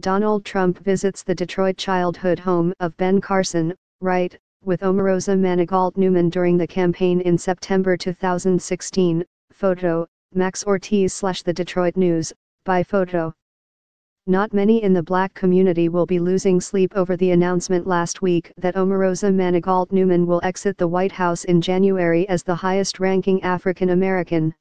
Donald Trump visits the Detroit childhood home of Ben Carson, Wright, with Omarosa Manigault Newman during the campaign in September 2016. Photo, Max Ortiz / The Detroit News, by photo. Not many in the black community will be losing sleep over the announcement last week that Omarosa Manigault Newman will exit the White House in January as the highest-ranking African American.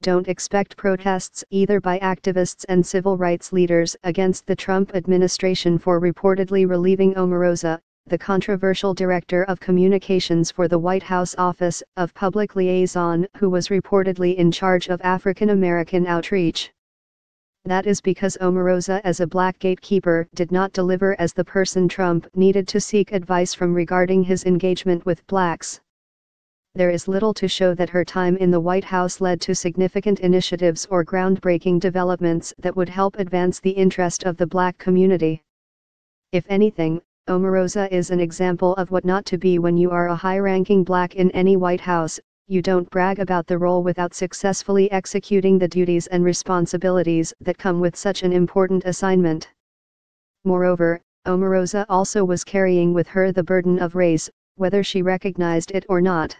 Don't expect protests either by activists and civil rights leaders against the Trump administration for reportedly relieving Omarosa, the controversial director of communications for the White House Office of Public Liaison, who was reportedly in charge of African American outreach. That is because Omarosa, as a black gatekeeper, did not deliver as the person Trump needed to seek advice from regarding his engagement with blacks. There is little to show that her time in the White House led to significant initiatives or groundbreaking developments that would help advance the interest of the black community. If anything, Omarosa is an example of what not to be when you are a high-ranking black in any White House. You don't brag about the role without successfully executing the duties and responsibilities that come with such an important assignment. Moreover, Omarosa also was carrying with her the burden of race, whether she recognized it or not.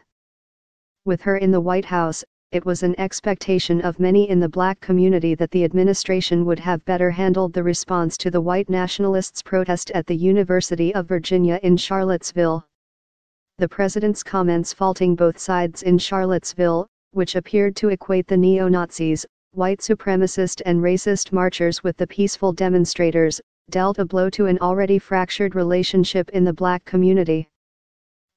With her in the White House, it was an expectation of many in the black community that the administration would have better handled the response to the white nationalists' protest at the University of Virginia in Charlottesville. The president's comments faulting both sides in Charlottesville, which appeared to equate the neo-Nazis, white supremacist and racist marchers with the peaceful demonstrators, dealt a blow to an already fractured relationship in the black community.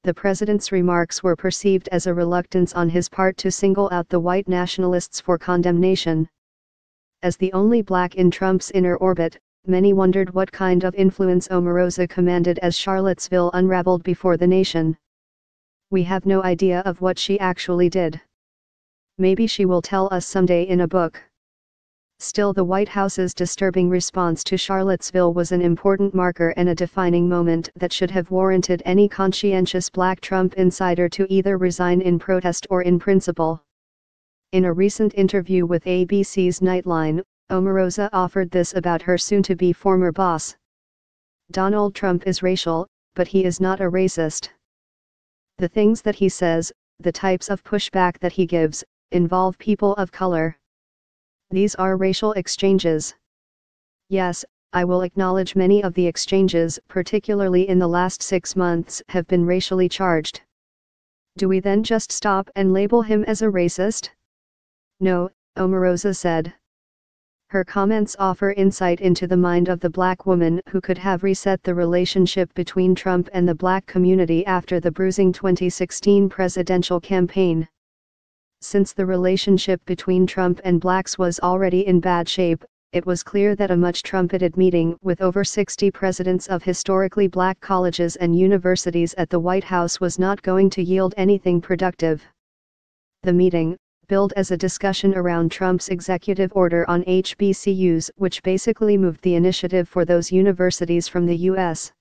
The president's remarks were perceived as a reluctance on his part to single out the white nationalists for condemnation. As the only black in Trump's inner orbit, many wondered what kind of influence Omarosa commanded as Charlottesville unraveled before the nation. We have no idea of what she actually did. Maybe she will tell us someday in a book. Still, the White House's disturbing response to Charlottesville was an important marker and a defining moment that should have warranted any conscientious black Trump insider to either resign in protest or in principle. In a recent interview with ABC's Nightline, Omarosa offered this about her soon-to-be former boss. Donald Trump is racial, but he is not a racist. The things that he says, the types of pushback that he gives, involve people of color. These are racial exchanges. Yes, I will acknowledge many of the exchanges, particularly in the last 6 months, have been racially charged. Do we then just stop and label him as a racist? No, Omarosa said. Her comments offer insight into the mind of the black woman who could have reset the relationship between Trump and the black community after the bruising 2016 presidential campaign. Since the relationship between Trump and blacks was already in bad shape, it was clear that a much-trumpeted meeting with over 60 presidents of historically black colleges and universities at the White House was not going to yield anything productive. The meeting, billed as a discussion around Trump's executive order on HBCUs, which basically moved the initiative for those universities from the U.S.